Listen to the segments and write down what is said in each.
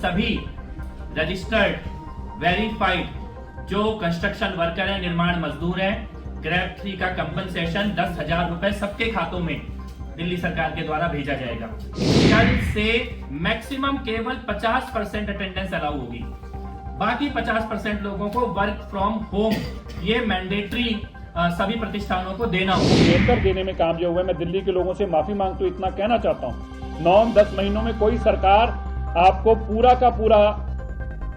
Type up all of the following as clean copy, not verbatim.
सभी registered verified जो construction worker हैं, निर्माण मजदूर हैं, ग्रेड 3 का कंपनसेशन 10,000 रुपए सबके खातों में दिल्ली सरकार के द्वारा भेजा जाएगा। कल से मैक्सिमम केवल 50% अटेंडेंस अलाउ होगी, बाकी 50% लोगों को वर्क फ्रॉम होम ये मैंडेटरी सभी प्रतिष्ठानों को देना होगा। बेहतर देने में कामयाब हुए। मैं दिल्ली के लोगों से माफी मांगता हूं, इतना कहना चाहता हूं 9-10 महीनों में कोई सरकार आपको पूरा का पूरा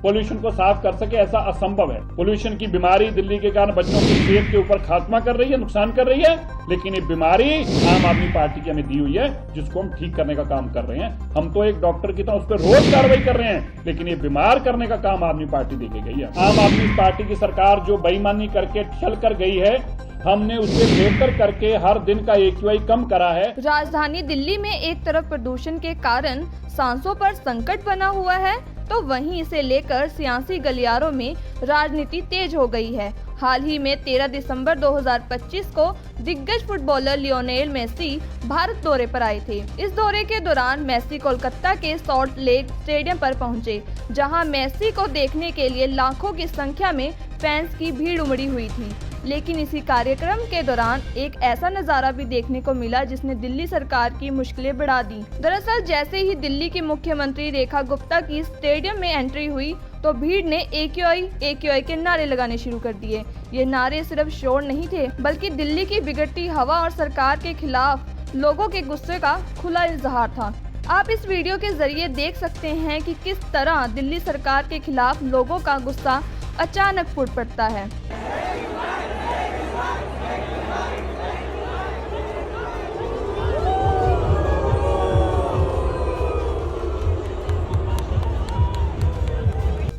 पोल्यूशन को साफ कर सके, ऐसा असंभव है। पोल्यूशन की बीमारी दिल्ली के कारण बच्चों की सेहत के ऊपर खात्मा कर रही है, नुकसान कर रही है, लेकिन ये बीमारी आम आदमी पार्टी की हमें दी हुई है, जिसको हम ठीक करने का काम कर रहे हैं। हम तो एक डॉक्टर की तरह उस पर रोज कार्रवाई कर रहे हैं, लेकिन ये बीमार करने का काम आदमी पार्टी देके गई है। आम आदमी पार्टी की सरकार जो बेईमानी करके चल कर गई है, हमने उससे बेहतर करके हर दिन का AQI कम करा है। राजधानी दिल्ली में एक तरफ प्रदूषण के कारण सांसों पर संकट बना हुआ है, तो वहीं इसे लेकर सियासी गलियारों में राजनीति तेज हो गई है। हाल ही में 13 दिसंबर 2025 को दिग्गज फुटबॉलर लियोनेल मेसी भारत दौरे पर आए थे। इस दौरे के दौरान मेसी कोलकाता के सॉल्ट लेक स्टेडियम पर पहुंचे, जहां मेसी को देखने के लिए लाखों की संख्या में फैंस की भीड़ उमड़ी हुई थी। लेकिन इसी कार्यक्रम के दौरान एक ऐसा नजारा भी देखने को मिला जिसने दिल्ली सरकार की मुश्किलें बढ़ा दी। दरअसल जैसे ही दिल्ली की मुख्यमंत्री रेखा गुप्ता की स्टेडियम में एंट्री हुई तो भीड़ ने AQI के नारे लगाने शुरू कर दिए। ये नारे सिर्फ शोर नहीं थे, बल्कि दिल्ली की बिगड़ती हवा और सरकार के खिलाफ लोगों के गुस्से का खुला इजहार था। आप इस वीडियो के जरिए देख सकते हैं कि किस तरह दिल्ली सरकार के खिलाफ लोगों का गुस्सा अचानक फूट पड़ता है।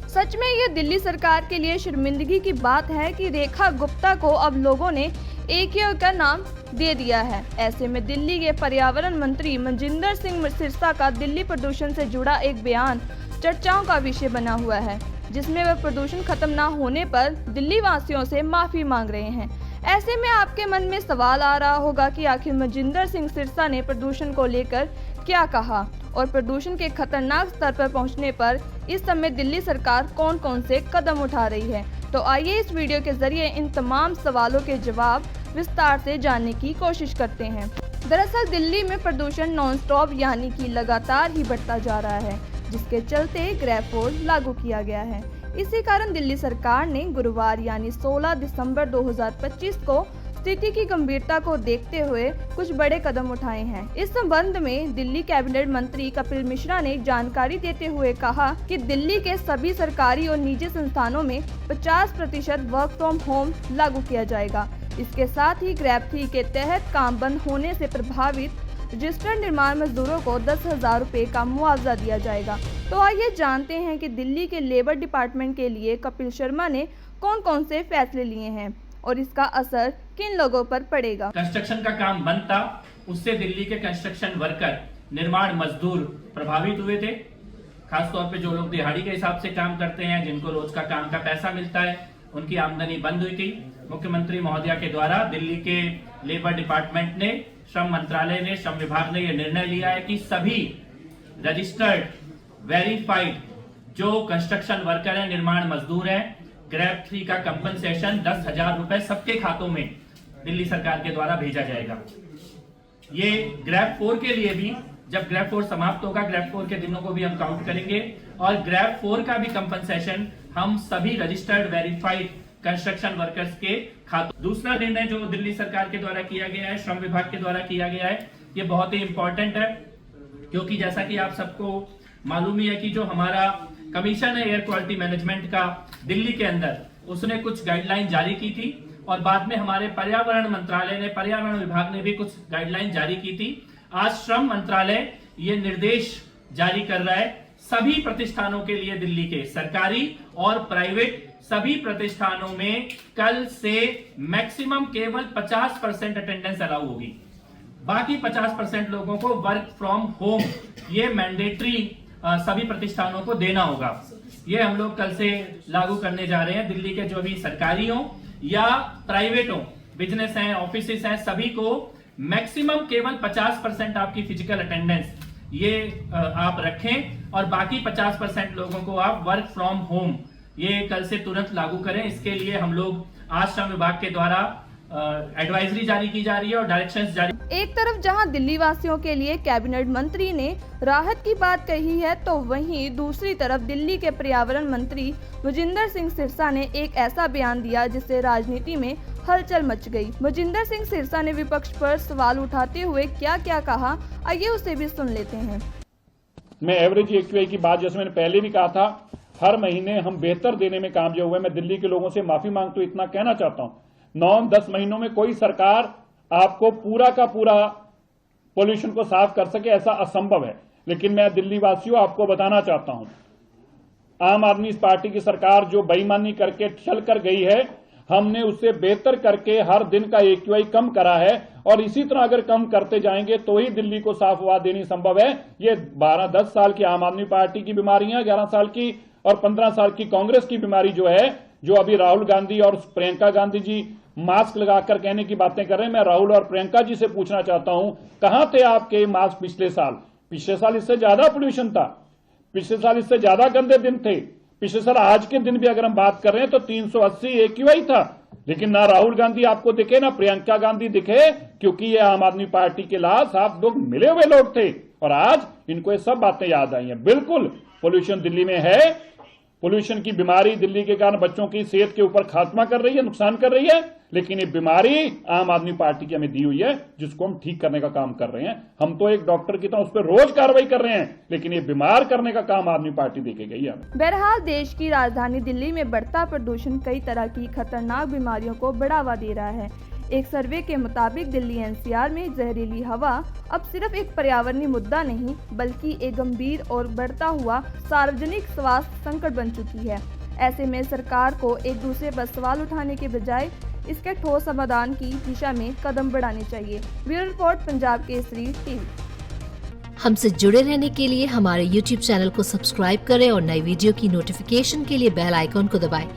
सच में ये दिल्ली सरकार के लिए शर्मिंदगी की बात है कि रेखा गुप्ता को अब लोगों ने AQI का नाम दे दिया है। ऐसे में दिल्ली के पर्यावरण मंत्री मनजिंदर सिंह सिरसा का दिल्ली प्रदूषण से जुड़ा एक बयान चर्चाओं का विषय बना हुआ है, जिसमें वह प्रदूषण खत्म न होने पर दिल्ली वासियों से माफी मांग रहे हैं। ऐसे में आपके मन में सवाल आ रहा होगा कि आखिर मनजिंदर सिंह सिरसा ने प्रदूषण को लेकर क्या कहा और प्रदूषण के खतरनाक स्तर पर पहुंचने पर इस समय दिल्ली सरकार कौन कौन से कदम उठा रही है। तो आइए इस वीडियो के जरिए इन तमाम सवालों के जवाब विस्तार से जानने की कोशिश करते हैं। दरअसल दिल्ली में प्रदूषण नॉन स्टॉप यानी कि लगातार ही बढ़ता जा रहा है, जिसके चलते ग्रेड 4 लागू किया गया है। इसी कारण दिल्ली सरकार ने गुरुवार यानी 16 दिसंबर 2025 को स्थिति की गंभीरता को देखते हुए कुछ बड़े कदम उठाए हैं। इस संबंध में दिल्ली कैबिनेट मंत्री कपिल मिश्रा ने जानकारी देते हुए कहा कि दिल्ली के सभी सरकारी और निजी संस्थानों में 50% वर्क फ्रॉम होम लागू किया जाएगा। इसके साथ ही ग्रेड 3 के तहत काम बंद होने से प्रभावित रजिस्टर्ड निर्माण मजदूरों को 10,000 रुपए का मुआवजा दिया जाएगा। तो आइए जानते हैं कि दिल्ली के लेबर डिपार्टमेंट के लिए कपिल शर्मा ने कौन कौन से फैसले लिए हैं और इसका असर किन लोगों पर पड़ेगा। कंस्ट्रक्शन का काम बंद था, उससे दिल्ली के कंस्ट्रक्शन वर्कर, निर्माण मजदूर प्रभावित हुए थे। खासतौर पे जो लोग दिहाड़ी के हिसाब से काम करते हैं, जिनको रोज का काम का पैसा मिलता है, उनकी आमदनी बंद हुई थी। मुख्यमंत्री महोदया के द्वारा दिल्ली के लेबर डिपार्टमेंट ने, श्रम मंत्रालय ने, श्रम विभाग ने यह निर्णय लिया है कि सभी रजिस्टर्ड वेरीफाइड जो कंस्ट्रक्शन वर्कर हैं, निर्माण मजदूर हैं, ग्रेड 3 का कंपनसेशन 10,000 रुपए सबके खातों में दिल्ली सरकार के द्वारा भेजा जाएगा। ये ग्रेड 4 के लिए भी, जब ग्रेड 4 समाप्त होगा, ग्रेड 4 के दिनों को भी हम काउंट करेंगे और ग्रेड 4 का भी कंपनसेशन हम सभी रजिस्टर्ड वेरीफाइड कंस्ट्रक्शन वर्कर्स के खातों। दूसरा निर्णय जो दिल्ली सरकार के द्वारा किया गया है, श्रम विभाग के द्वारा किया गया है, ये बहुत ही इंपॉर्टेंट है, क्योंकि जैसा कि आप सबको मालूम ही है कि जो हमारा कमीशन है एयर क्वालिटी मैनेजमेंट का दिल्ली के अंदर, उसने कुछ गाइडलाइन जारी की थी और बाद में हमारे पर्यावरण मंत्रालय ने, पर्यावरण विभाग ने भी कुछ गाइडलाइन जारी की थी। आज श्रम मंत्रालय ये निर्देश जारी कर रहा है सभी प्रतिष्ठानों के लिए, दिल्ली के सरकारी और प्राइवेट सभी प्रतिष्ठानों में कल से मैक्सिमम केवल 50% अटेंडेंस अलाउ होगी, बाकी 50% लोगों को वर्क फ्रॉम होम ये मैंडेटरी सभी प्रतिष्ठानों को देना होगा। ये हम लोग कल से लागू करने जा रहे हैं। दिल्ली के जो भी सरकारी हो या प्राइवेट हो, बिजनेस हैं, ऑफिसेस हैं, सभी को मैक्सिमम केवल 50% आपकी फिजिकल अटेंडेंस ये आप रखें और बाकी 50% लोगों को आप वर्क फ्रॉम होम ये कल से तुरंत लागू करें। इसके लिए हम लोग आज श्रम विभाग के द्वारा एडवाइजरी जारी की जा रही है और डायरेक्शंस जारी। एक तरफ जहां दिल्ली वासियों के लिए कैबिनेट मंत्री ने राहत की बात कही है, तो वहीं दूसरी तरफ दिल्ली के पर्यावरण मंत्री मोजिंदर सिंह सिरसा ने एक ऐसा बयान दिया जिससे राजनीति में हलचल मच गई। मोजिंदर सिंह सिरसा ने विपक्ष पर सवाल उठाते हुए क्या क्या कहा, आइए उसे भी सुन लेते हैं। मैं एवरेज AQI की बात, जैसे मैंने पहले भी कहा था, हर महीने हम बेहतर देने में कामयाब हुए। मैं दिल्ली के लोगों से माफी मांगता हूं, इतना कहना चाहता हूं, 9-10 महीनों में कोई सरकार आपको पूरा का पूरा पोल्यूशन को साफ कर सके ऐसा असंभव है। लेकिन मैं दिल्ली वासियों आपको बताना चाहता हूं, आम आदमी पार्टी की सरकार जो बेईमानी करके चल कर गई है, हमने उससे बेहतर करके हर दिन का AQI कम करा है और इसी तरह अगर कम करते जाएंगे तो ही दिल्ली को साफ हवा देनी संभव है। ये 12-10 साल की आम आदमी पार्टी की बीमारियां, 11 साल की और 15 साल की कांग्रेस की बीमारी जो है, जो अभी राहुल गांधी और प्रियंका गांधी जी मास्क लगाकर कहने की बातें कर रहे हैं। मैं राहुल और प्रियंका जी से पूछना चाहता हूं, कहां थे आपके मास्क पिछले साल? पिछले साल इससे ज्यादा पोल्यूशन था, पिछले साल इससे ज्यादा गंदे दिन थे। पिछले साल आज के दिन भी अगर हम बात कर रहे हैं तो 380 AQI था, लेकिन ना राहुल गांधी आपको दिखे ना प्रियंका गांधी दिखे, क्योंकि ये आम आदमी पार्टी के लाश आप लोग मिले हुए लोग थे और आज इनको ये सब बातें याद आई हैं। बिल्कुल पोल्यूशन दिल्ली में है, पोल्यूशन की बीमारी दिल्ली के कारण बच्चों की सेहत के ऊपर खात्मा कर रही है, नुकसान कर रही है, लेकिन ये बीमारी आम आदमी पार्टी की हमें दी हुई है जिसको हम ठीक करने का काम कर रहे हैं। हम तो एक डॉक्टर की तरह उस पर रोज कार्रवाई कर रहे हैं, लेकिन ये बीमार करने का काम आदमी पार्टी देके गई है। बहरहाल देश की राजधानी दिल्ली में बढ़ता प्रदूषण कई तरह की खतरनाक बीमारियों को बढ़ावा दे रहा है। एक सर्वे के मुताबिक दिल्ली NCR में जहरीली हवा अब सिर्फ एक पर्यावरणीय मुद्दा नहीं बल्कि एक गंभीर और बढ़ता हुआ सार्वजनिक स्वास्थ्य संकट बन चुकी है। ऐसे में सरकार को एक दूसरे पर सवाल उठाने के बजाय इसके ठोस समाधान की दिशा में कदम बढ़ाने चाहिए। Bureau report, Punjab Kesari TV। हमसे जुड़े रहने के लिए हमारे YouTube चैनल को सब्सक्राइब करें और नई वीडियो की नोटिफिकेशन के लिए बेल आइकॉन को दबाएं।